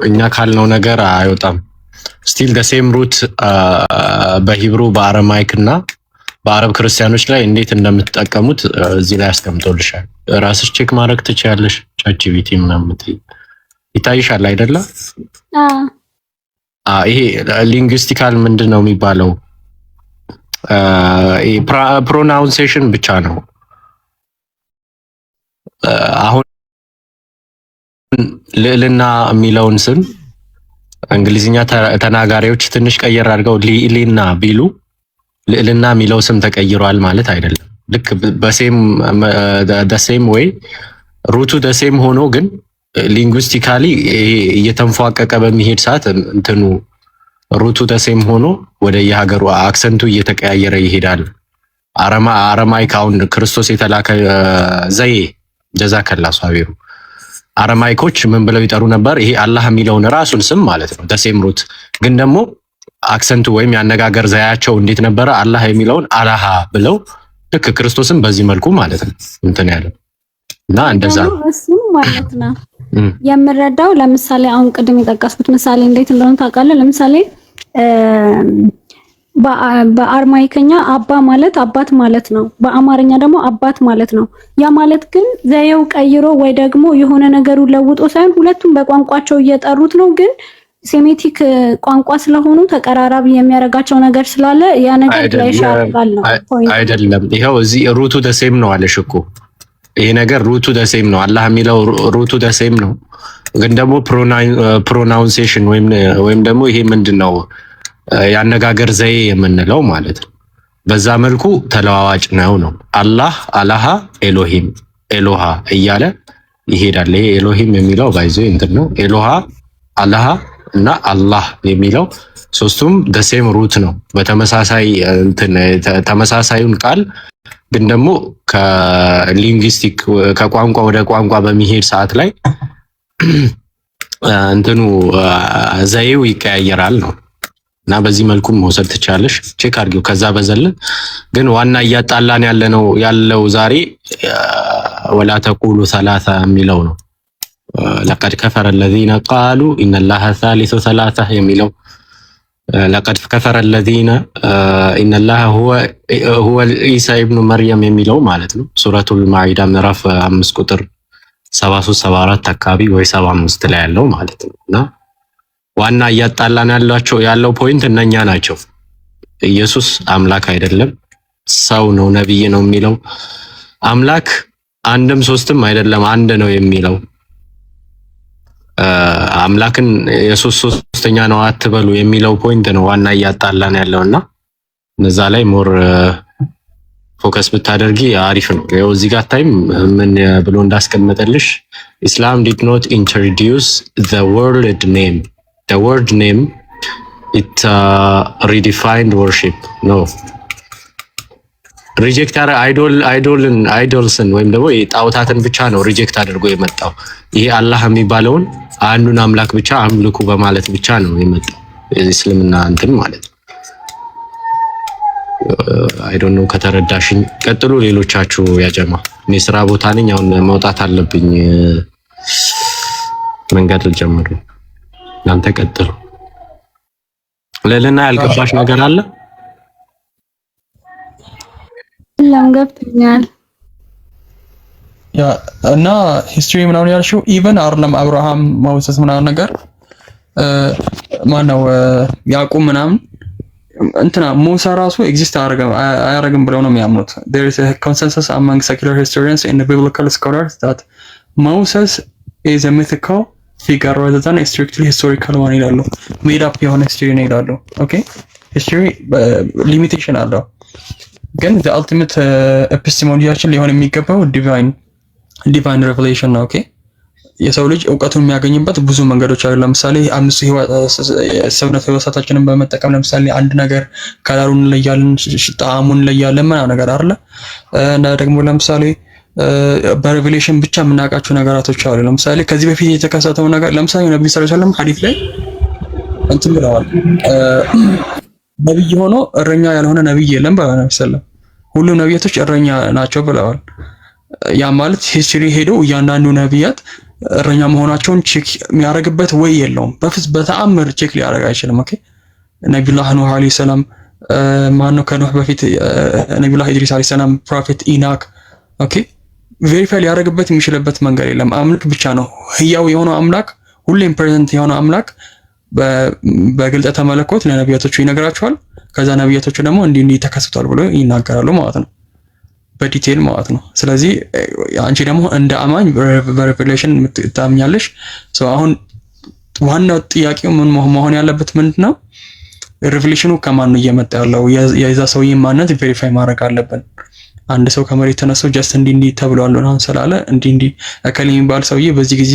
እኛ ካልነው ነገር አይወጣም። ስቲል the same root በሂብሩ በአረማይክ እና በአረብ ክርስቲያኖች ላይ እንዴት እንደምትጠቀሙት እዚህ ላይ አስቀምጦልሻል። ራስሽ ቼክ ማድረግ ትችያለሽ። ቻትጂፒቲ ምናምን ይታይሻል አይደለ? ይሄ ሊንግዊስቲካል ምንድን ነው የሚባለው? ፕሮናውንሴሽን ብቻ ነው። አሁን ልዕልና የሚለውን ስም እንግሊዝኛ ተናጋሪዎች ትንሽ ቀየር አድርገው ሊዕልና ቢሉ ልዕልና የሚለው ስም ተቀይሯል ማለት አይደለም። ልክ በሴም ደሴም ወይ ሩቱ ደሴም ሆኖ ግን ሊንግዊስቲካሊ እየተንፏቀቀ በሚሄድ ሰዓት እንትኑ ሩቱ ደሴም ሆኖ ወደ የሀገሩ አክሰንቱ እየተቀያየረ ይሄዳል። አረማይክ አሁን ክርስቶስ የተላከ ዘዬ ጀዛከላ ሷቢሩ አረማይኮች ምን ብለው ይጠሩ ነበር? ይሄ አላህ የሚለውን ራሱን ስም ማለት ነው ደሴም ሩት ግን ደግሞ አክሰንቱ ወይም ያነጋገር ዘያቸው እንዴት ነበረ? አላህ የሚለውን አላሃ ብለው ልክ ክርስቶስን በዚህ መልኩ ማለት ነው እንትን ያለው እና እንደዛ እሱ ማለት ነው የምረዳው። ለምሳሌ አሁን ቅድም የጠቀስኩት ምሳሌ እንዴት እንደሆነ ታውቃለህ? ለምሳሌ በአርማይከኛ አባ ማለት አባት ማለት ነው። በአማርኛ ደግሞ አባት ማለት ነው። ያ ማለት ግን ዘየው ቀይሮ ወይ ደግሞ የሆነ ነገሩ ለውጦ ሳይሆን ሁለቱም በቋንቋቸው እየጠሩት ነው። ግን ሴሜቲክ ቋንቋ ስለሆኑ ተቀራራቢ የሚያደርጋቸው ነገር ስላለ ያ ነገር ላይ ሻርጋል ነው አይደለም። ይሄው እዚህ ሩቱ ደሴም ነው አለሽ እኮ ይሄ ነገር ሩቱ ደሴም ነው። አላህ የሚለው ሩቱ ደሴም ነው። ግን ደግሞ ፕሮናውንሴሽን ወይም ደግሞ ይሄ ምንድነው ያነጋገር ዘዬ የምንለው ማለት ነው። በዛ መልኩ ተለዋዋጭ ነው። አላህ አላሃ ኤሎሂም ኤሎሃ እያለ ይሄዳል። ይሄ ኤሎሂም የሚለው ባይዞ እንትን ነው። ኤሎሃ አላሃ እና አላህ የሚለው ሶስቱም ደሴም ሩት ነው። በተመሳሳይ እንትን ተመሳሳዩን ቃል ግን ደግሞ ከሊንግዊስቲክ ከቋንቋ ወደ ቋንቋ በሚሄድ ሰዓት ላይ እንትኑ ዘዬው ይቀያየራል ነው እና በዚህ መልኩ መውሰድ ትቻለሽ። ቼክ አድርጊው። ከዛ በዘለ ግን ዋና እያጣላን ያለው ዛሬ ወላ ተቁሉ ሰላሳ የሚለው ነው። ለቀድ ከፈረ الذين قالوا ان الله ثالث ثلاثه የሚለው ለቀድ ከፈረ الذين ان الله هو عيسى ابن مريم የሚለው ማለት ነው። ሱረቱል ማኢዳ ምዕራፍ 5 ቁጥር 73 74 አካባቢ ወይ 75 ላይ ያለው ማለት ነው። እና ዋና እያጣላን ያለው ፖይንት እነኛ ናቸው። ኢየሱስ አምላክ አይደለም፣ ሰው ነው፣ ነብይ ነው የሚለው አምላክ አንድም ሶስትም አይደለም አንድ ነው የሚለው አምላክን ኢየሱስ ሶስተኛ ነው አትበሉ የሚለው ፖይንት ነው ዋና እያጣላን ያለውና እነዛ ላይ ሞር ፎከስ ብታደርጊ አሪፍ ነው። ያው እዚህ ጋር ታይም ምን ብሎ እንዳስቀመጠልሽ ኢስላም did not introduce the word name it redefined worship no ሪጀክት አይዶልስን ወይም ደግሞ ጣዖታትን ብቻ ነው ሪጀክት አድርጎ የመጣው። ይሄ አላህ የሚባለውን አንዱን አምላክ ብቻ አምልኩ በማለት ብቻ ነው የመጣው እስልምና እንትን ማለት ነው። አይ ዶንት ኖ ከተረዳሽኝ። ቀጥሉ ሌሎቻችሁ ያጀማ። እኔ ስራ ቦታ ነኝ አሁን መውጣት አለብኝ። መንገድ ልጀምር። እናንተ ቀጥሉ። ለልና ያልገባሽ ነገር አለ? ገብቶኛል። ያ እና ሂስትሪ ምናምን ያልሽው ኢቨን አይደለም አብርሃም ሞሴስ ምናምን ነገር ማነው ያዕቆብ ምናምን እንትና ሙሳ ራሱ ኤግዚስት አያረግም ብለው ነው የሚያምኑት። there is a consensus among secular historians and biblical scholars that Moses is a mythical figure rather than a strictly historical one ይላሉ። made up የሆነ ሂስትሪ ነው ይላሉ። ኦኬ ሂስትሪ ሊሚቴሽን አለው ግን the ultimate epistemology ሊሆን የሚገባው divine revelation ነው። ኦኬ የሰው ልጅ እውቀቱን የሚያገኝበት ብዙ መንገዶች አሉ። ለምሳሌ አምስቱ ሰውነት ህዋሳታችንን በመጠቀም ለምሳሌ አንድ ነገር ከለሩን እንለያለን፣ ጣዕሙን እንለያለን ምናምን ነገር አይደለ? እና ደግሞ ለምሳሌ በሬቬሌሽን ብቻ የምናውቃቸው ነገራቶች አሉ። ለምሳሌ ከዚህ በፊት የተከሰተው ነገር ለምሳሌ ነብዩ ሰለላሁ ዐለይሂ ወሰለም ሐዲስ ላይ እንትን ብለዋል። ነብይ ሆኖ እረኛ ያልሆነ ነብይ የለም ብለዋል። ነብዩ ሰለላሁ ሁሉም ነብያቶች እረኛ ናቸው ብለዋል። ያ ማለት ሂስትሪ ሄዶ እያንዳንዱ ነብያት እረኛ መሆናቸውን ቼክ የሚያደርግበት ወይ የለውም። በተአምር ቼክ ሊያደርግ አይችልም። ኦኬ ነብዩላህ ኑህ አለይሂ ሰላም ማነው ከኑህ በፊት ነብዩላህ ኢድሪስ አለይሂ ሰላም፣ ፕሮፌት ኢናክ ኦኬ ቬሪፋይ ሊያደርግበት የሚችልበት መንገድ የለም። አምላክ ብቻ ነው ህያው የሆነው አምላክ፣ ሁሌም ፕሬዘንት የሆነው አምላክ በግልጠተ መለኮት ለነቢያቶቹ ይነግራቸዋል። ከዛ ነቢያቶቹ ደግሞ እንዲህ ተከስቷል ብሎ ይናገራሉ ማለት ነው፣ በዲቴል ማለት ነው። ስለዚህ አንቺ ደግሞ እንደ አማኝ በሬቨሌሽን ታምኛለሽ። አሁን ዋናው ጥያቄው ምን መሆን ያለበት ምንድነው? ሬቨሌሽኑ ከማን ነው እየመጣ ያለው? የዛ ሰውዬ ማንነት ቬሪፋይ ማድረግ አለብን። አንድ ሰው ከመሬት ተነስቶ ጀስት እንዲህ ተብሏል ነው ስላለ እንዲህ እከሌ የሚባል ሰውዬ በዚህ ጊዜ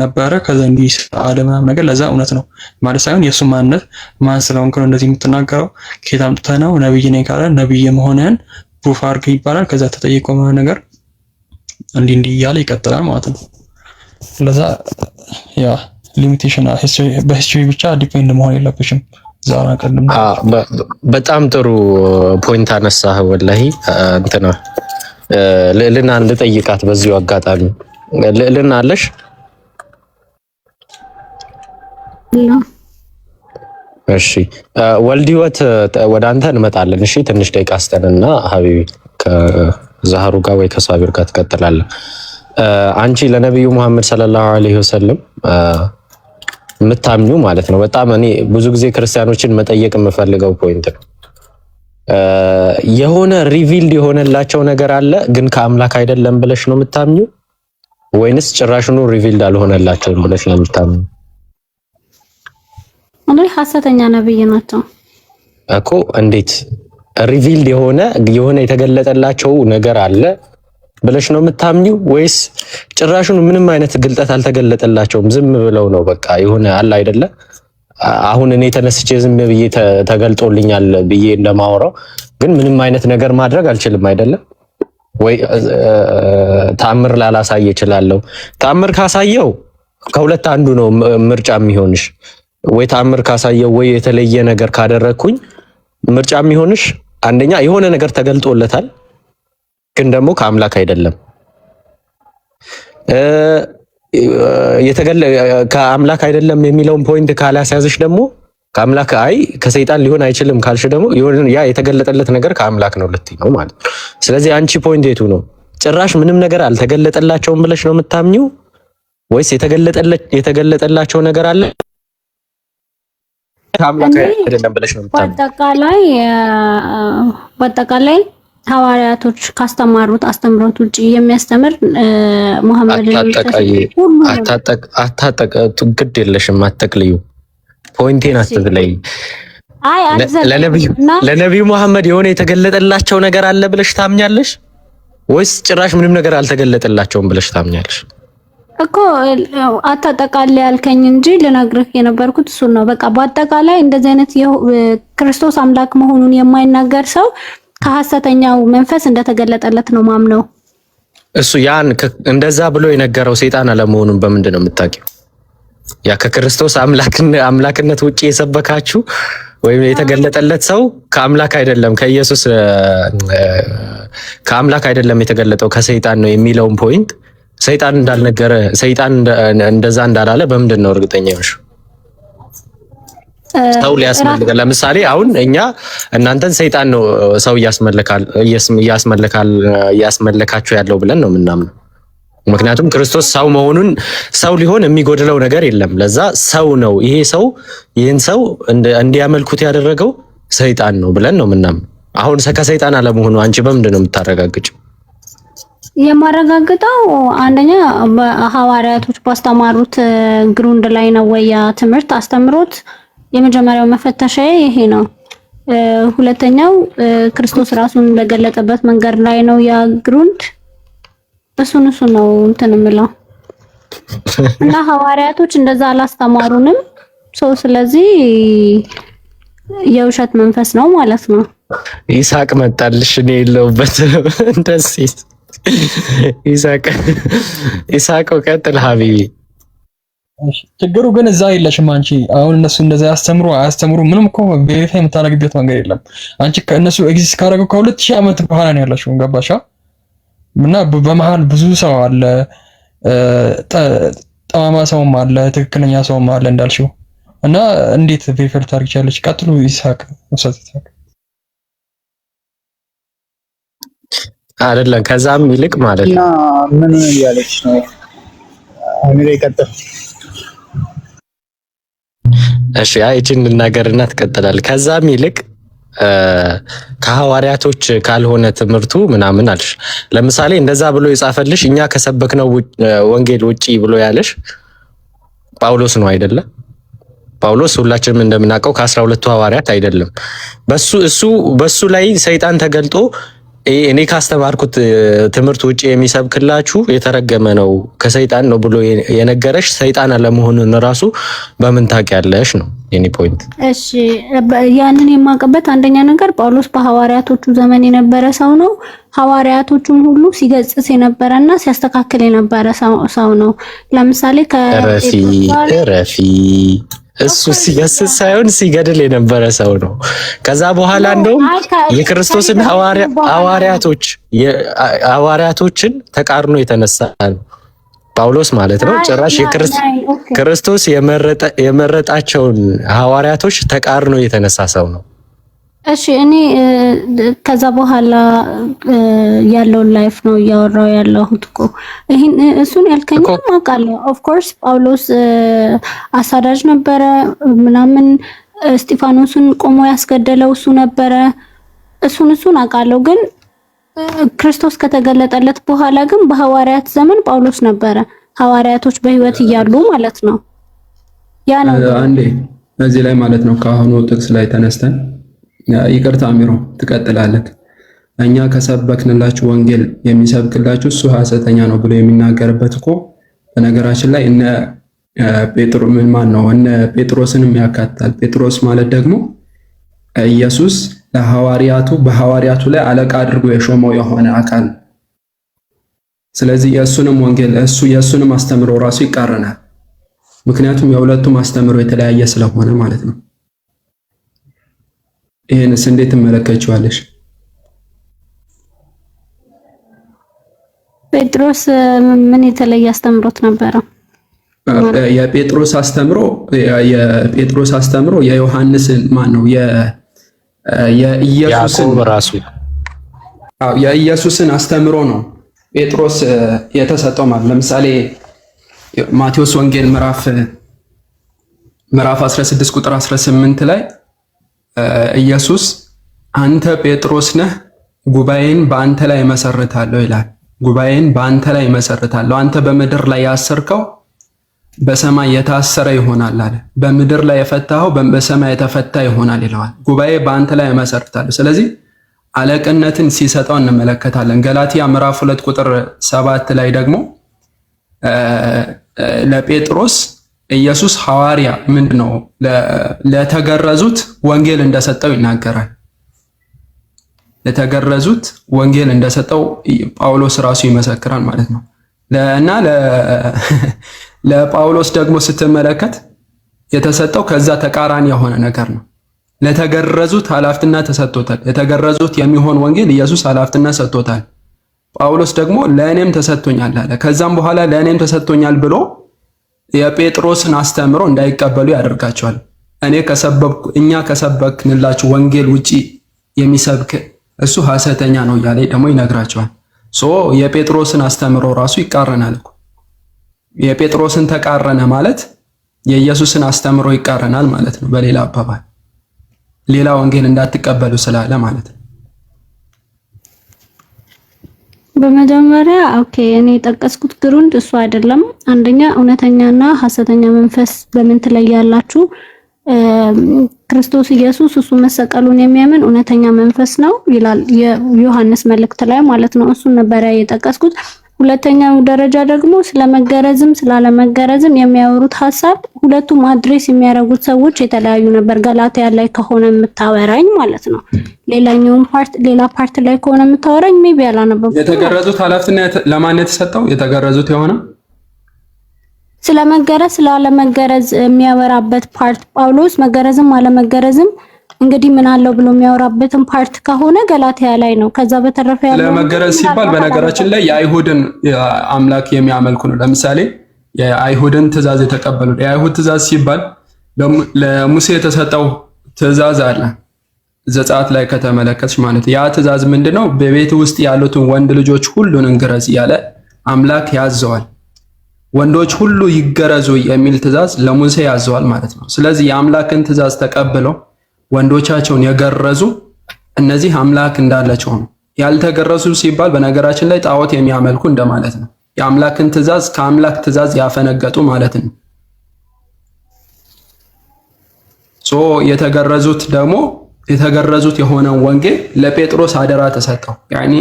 ነበረ ከዛ እንዲህ አለ ምናምን ነገር ለዛ እውነት ነው ማለት ሳይሆን የሱ ማንነት ማን ስለሆንክ ነው እንደዚህ የምትናገረው፣ ከየት አምጥተህ ነው ነብይ ነኝ ካለ ነብይ መሆንህን ፕሩፍ አድርግ ይባላል። ከዛ ተጠይቆ ምናምን ነገር እንዲህ እያለ ይቀጥላል ማለት ነው። ለዛ ያ ሊሚቴሽን በሂስትሪ ብቻ ዲፔንድ መሆን የለብሽም። ዛራ ቀድም በጣም ጥሩ ፖይንት አነሳህ። ወላሂ እንትና ልዕልና ልጠይቃት በዚሁ አጋጣሚ ልዕልና አለሽ? እሺ ወልድ ህይወት ወደ አንተ እንመጣለን። እሺ ትንሽ ደቂቃ አስተንና ሀቢቢ ከዛህሩ ጋር ወይ ከሳቢር ጋር ትቀጥላለህ። አንቺ ለነብዩ መሐመድ ሰለላሁ ዐለይሂ ወሰለም የምታምኙ ማለት ነው። በጣም እኔ ብዙ ጊዜ ክርስቲያኖችን መጠየቅ የምፈልገው ፖይንት ነው። የሆነ ሪቪልድ የሆነላቸው ነገር አለ ግን ከአምላክ አይደለም ብለሽ ነው የምታምኙ ወይንስ ጭራሽኑ ሪቪልድ አልሆነላቸውም ብለሽ ነው የምታምኙ? እንዴ ሐሰተኛ ነብይ ናቸው እኮ። እንዴት ሪቪልድ የሆነ የተገለጠላቸው ነገር አለ ብለሽ ነው የምታምኚው ወይስ ጭራሹን ምንም አይነት ግልጠት አልተገለጠላቸውም ዝም ብለው ነው በቃ የሆነ አለ አይደለ? አሁን እኔ ተነስቼ ዝም ብዬ ተገልጦልኛል ብዬ እንደማወራው ግን ምንም አይነት ነገር ማድረግ አልችልም አይደለ? ወይ ተአምር ላላሳየ እችላለሁ። ተአምር ካሳየው ከሁለት አንዱ ነው ምርጫ የሚሆንሽ። ወይ ተአምር ካሳየው ወይ የተለየ ነገር ካደረኩኝ ምርጫ የሚሆንሽ አንደኛ የሆነ ነገር ተገልጦለታል ግን ደግሞ ከአምላክ አይደለም። ከአምላክ አይደለም የሚለውን ፖይንት ካላስያዝሽ ደግሞ ከአምላክ ከሰይጣን ሊሆን አይችልም ካልሽ ደግሞ ያ የተገለጠለት ነገር ከአምላክ ነው ልትይ ነው ማለት ነው። ስለዚህ አንቺ ፖይንት የቱ ነው? ጭራሽ ምንም ነገር አልተገለጠላቸውም ብለሽ ነው የምታምኚው ወይስ የተገለጠላቸው ነገር አለ ከአምላክ አይደለም ብለሽ ነው የምታምኚው? በአጠቃላይ ሐዋርያቶች ካስተማሩት አስተምሮት ውጪ የሚያስተምር መሐመድ ግድ የለሽም አትጠቅልዩ። ፖይንቴን አትዝለይ። ለነብዩ መሐመድ የሆነ የተገለጠላቸው ነገር አለ ብለሽ ታምኛለሽ ወይስ ጭራሽ ምንም ነገር አልተገለጠላቸውም ብለሽ ታምኛለሽ? እኮ አታጠቃላይ ያልከኝ እንጂ ልነግርህ የነበርኩት እሱን ነው። በቃ በአጠቃላይ እንደዚህ አይነት ክርስቶስ አምላክ መሆኑን የማይናገር ሰው ከሐሰተኛው መንፈስ እንደተገለጠለት ነው ማምነው። እሱ ያን እንደዛ ብሎ የነገረው ሰይጣን አለመሆኑን በምንድን ነው የምታውቂው? ያ ከክርስቶስ አምላክነት ውጪ የሰበካችሁ ወይም የተገለጠለት ሰው ከአምላክ አይደለም ከኢየሱስ ከአምላክ አይደለም የተገለጠው ከሰይጣን ነው የሚለውን ፖይንት ሰይጣን እንዳልነገረ ሰይጣን እንደዛ እንዳላለ በምንድን ነው እርግጠኛ ነሽ? ሰው ሊያስመልካል። ለምሳሌ አሁን እኛ እናንተን ሰይጣን ነው ሰው እያስመለካችሁ ያለው ብለን ነው የምናምነው። ምክንያቱም ክርስቶስ ሰው መሆኑን ሰው ሊሆን የሚጎድለው ነገር የለም። ለዛ ሰው ነው ይሄ ሰው ይህን ሰው እንዲያመልኩት ያደረገው ሰይጣን ነው ብለን ነው የምናምነው። አሁን ከሰይጣን አለመሆኑ አንቺ በምንድን ነው የምታረጋግጪው? የማረጋግጠው አንደኛ ሐዋርያቶች ባስተማሩት ግሩንድ ላይ ነው ወይ ትምህርት አስተምሮት የመጀመሪያው መፈተሻዬ ይሄ ነው። ሁለተኛው ክርስቶስ ራሱን በገለጠበት መንገድ ላይ ነው ያ ግሩንድ። እሱ ነው እንትን የምለው እና ሐዋርያቶች እንደዛ አላስተማሩንም። ስለዚህ የውሸት መንፈስ ነው ማለት ነው። ይሳቅ መጣልሽ እኔ የለውበት እንደዚህ ይሳቅ ቀጥል ሀቢቢ። ችግሩ ግን እዛ የለሽም አንቺ። አሁን እነሱ እንደዛ አያስተምሩ ምንም እኮ ቬሪፋይ የምታደርግበት መንገድ የለም። አንቺ ከእነሱ ኤግዚስት ካደረገው ከ2000 ዓመት በኋላ ነው ያለሽው። ገባሻ? እና በመሃል ብዙ ሰው አለ ጠማማ ሰውም አለ ትክክለኛ ሰውም አለ እንዳልሽው እና እንዴት ቬሪፋይ ታርጊቻለሽ? ቀጥሉ ይስሐቅ ወሰተ አይደለም ከዛም ይልቅ ማለት ነው። ምን ያለች ነው አሚራ ይቀጥል። እሺ አይቺን ልናገርና ትቀጥላለህ። ከዛም ይልቅ ከሐዋርያቶች ካልሆነ ትምህርቱ ምናምን አልሽ። ለምሳሌ እንደዛ ብሎ የጻፈልሽ እኛ ከሰበክነው ወንጌል ውጪ ብሎ ያለሽ ጳውሎስ ነው አይደለ? ጳውሎስ ሁላችንም እንደምናውቀው ከ12ቱ ሐዋርያት አይደለም። በሱ ላይ ሰይጣን ተገልጦ እኔ ካስተማርኩት ትምህርት ውጪ የሚሰብክላችሁ የተረገመ ነው ከሰይጣን ነው ብሎ የነገረሽ ሰይጣን አለመሆኑን ራሱ በምን ታውቂያለሽ ነው የኔ ፖይንት። እሺ ያንን የማውቅበት አንደኛ ነገር ጳውሎስ በሐዋርያቶቹ ዘመን የነበረ ሰው ነው። ሐዋርያቶቹን ሁሉ ሲገጽስ የነበረና ሲያስተካክል የነበረ ሰው ነው። ለምሳሌ ረፊ እሱ ሲገስጽ ሳይሆን ሲገድል የነበረ ሰው ነው። ከዛ በኋላ እንደውም የክርስቶስን ሐዋርያቶችን ተቃርኖ የተነሳ ነው ጳውሎስ ማለት ነው። ጭራሽ ክርስቶስ የመረጣቸውን ሐዋርያቶች ተቃርኖ የተነሳ ሰው ነው። እሺ እኔ ከዛ በኋላ ያለውን ላይፍ ነው እያወራው ያለሁት እኮ እሱን ያልከኝ አውቃለሁ። ኦፍ ኮርስ ጳውሎስ አሳዳጅ ነበረ ምናምን፣ እስጢፋኖስን ቆሞ ያስገደለው እሱ ነበረ። እሱን አውቃለሁ። ግን ክርስቶስ ከተገለጠለት በኋላ ግን በሐዋርያት ዘመን ጳውሎስ ነበረ፣ ሐዋርያቶች በህይወት እያሉ ማለት ነው። ያ ነው አንዴ እዚህ ላይ ማለት ነው ከአሁኑ ጥቅስ ላይ ተነስተን ይቅርታ አሚሮ ትቀጥላለህ። እኛ ከሰበክንላችሁ ወንጌል የሚሰብክላችሁ እሱ ሐሰተኛ ነው ብሎ የሚናገርበት እኮ በነገራችን ላይ እነ ጴጥሮስንም ያካትታል። ጴጥሮስ ማለት ደግሞ ኢየሱስ በሐዋርያቱ ላይ አለቃ አድርጎ የሾመው የሆነ አካል። ስለዚህ የእሱንም አስተምሮ ራሱ ይቃረናል። ምክንያቱም የሁለቱም አስተምሮ የተለያየ ስለሆነ ማለት ነው። ይሄንስ እንዴት ትመለከቺዋለሽ? ጴጥሮስ ምን የተለየ አስተምሮት ነበረው? የጴጥሮስ አስተምሮ የዮሐንስን የኢየሱስን አስተምሮ ነው ጴጥሮስ የተሰጠው ማለት። ለምሳሌ ማቴዎስ ወንጌል ምዕራፍ 16 ቁጥር 18 ላይ ኢየሱስ አንተ ጴጥሮስ ነህ፣ ጉባኤን በአንተ ላይ መሰርታለሁ ይላል። ጉባኤን በአንተ ላይ መሰርታለሁ፣ አንተ በምድር ላይ ያሰርከው በሰማይ የታሰረ ይሆናል አለ። በምድር ላይ የፈታኸው በሰማይ የተፈታ ይሆናል ይለዋል። ጉባኤ በአንተ ላይ መሰርታለሁ። ስለዚህ አለቅነትን ሲሰጠው እንመለከታለን። ገላትያ ምዕራፍ 2 ቁጥር 7 ላይ ደግሞ ለጴጥሮስ ኢየሱስ ሐዋርያ ምንድነው ለተገረዙት ወንጌል እንደሰጠው ይናገራል። ለተገረዙት ወንጌል እንደሰጠው ጳውሎስ ራሱ ይመሰክራል ማለት ነው። እና ለጳውሎስ ደግሞ ስትመለከት የተሰጠው ከዛ ተቃራኒ የሆነ ነገር ነው። ለተገረዙት ኃላፊነት ተሰጥቶታል። ለተገረዙት የሚሆን ወንጌል ኢየሱስ ኃላፊነት ሰጥቶታል። ጳውሎስ ደግሞ ለእኔም ተሰጥቶኛል አለ። ከዛም በኋላ ለእኔም ተሰጥቶኛል ብሎ የጴጥሮስን አስተምሮ እንዳይቀበሉ ያደርጋቸዋል። እኛ ከሰበክንላችሁ ወንጌል ውጪ የሚሰብክ እሱ ሐሰተኛ ነው እያለ ደግሞ ይነግራቸዋል። የጴጥሮስን አስተምሮ ራሱ ይቃረናል እኮ። የጴጥሮስን ተቃረነ ማለት የኢየሱስን አስተምሮ ይቃረናል ማለት ነው። በሌላ አባባል ሌላ ወንጌል እንዳትቀበሉ ስላለ ማለት ነው። በመጀመሪያ እኔ የጠቀስኩት ግሩንድ እሱ አይደለም። አንደኛ እውነተኛና ሐሰተኛ መንፈስ በምን ትለያላችሁ? ክርስቶስ ኢየሱስ እሱ መሰቀሉን የሚያምን እውነተኛ መንፈስ ነው ይላል የዮሐንስ መልእክት ላይ ማለት ነው። እሱን ነበር የጠቀስኩት። ሁለተኛው ደረጃ ደግሞ ስለመገረዝም ስላለመገረዝም የሚያወሩት ሐሳብ ሁለቱም አድሬስ የሚያደርጉት ሰዎች የተለያዩ ነበር። ገላትያ ላይ ከሆነ የምታወራኝ ማለት ነው። ሌላ ፓርት ላይ ከሆነ የምታወራኝ ሜቢ አላነበብኩም። የተገረዙት ኃላፊነት ለማን የተሰጠው? የተገረዙት የሆነ ስለመገረዝ ስላለመገረዝ የሚያወራበት ፓርት ጳውሎስ መገረዝም አለመገረዝም እንግዲህ ምን አለው ብሎ የሚያወራበትን ፓርት ከሆነ ገላትያ ላይ ነው። ከዛ በተረፈ ያለው ለመገረዝ ሲባል በነገራችን ላይ የአይሁድን አምላክ የሚያመልኩ ነው። ለምሳሌ የአይሁድን ትእዛዝ የተቀበሉ የአይሁድ ትእዛዝ ሲባል ለሙሴ የተሰጠው ትእዛዝ አለ ዘጸአት ላይ ከተመለከትሽ ማለት ያ ትእዛዝ ምንድነው? በቤት ውስጥ ያሉትን ወንድ ልጆች ሁሉን እንግረዝ ያለ አምላክ ያዘዋል። ወንዶች ሁሉ ይገረዙ የሚል ትእዛዝ ለሙሴ ያዘዋል ማለት ነው። ስለዚህ የአምላክን ትእዛዝ ተቀብለው ወንዶቻቸውን የገረዙ እነዚህ አምላክ እንዳላቸው ነው። ያልተገረዙ ሲባል በነገራችን ላይ ጣዖት የሚያመልኩ እንደማለት ነው። የአምላክን ትእዛዝ ከአምላክ ትእዛዝ ያፈነገጡ ማለት ነው። የተገረዙት የሆነው ወንጌል ለጴጥሮስ አደራ ተሰጠው። ያኒ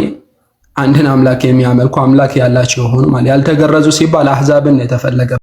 አንድን አምላክ የሚያመልኩ አምላክ ያላቸው የሆኑ ማለት ያልተገረዙ ሲባል አህዛብን የተፈለገ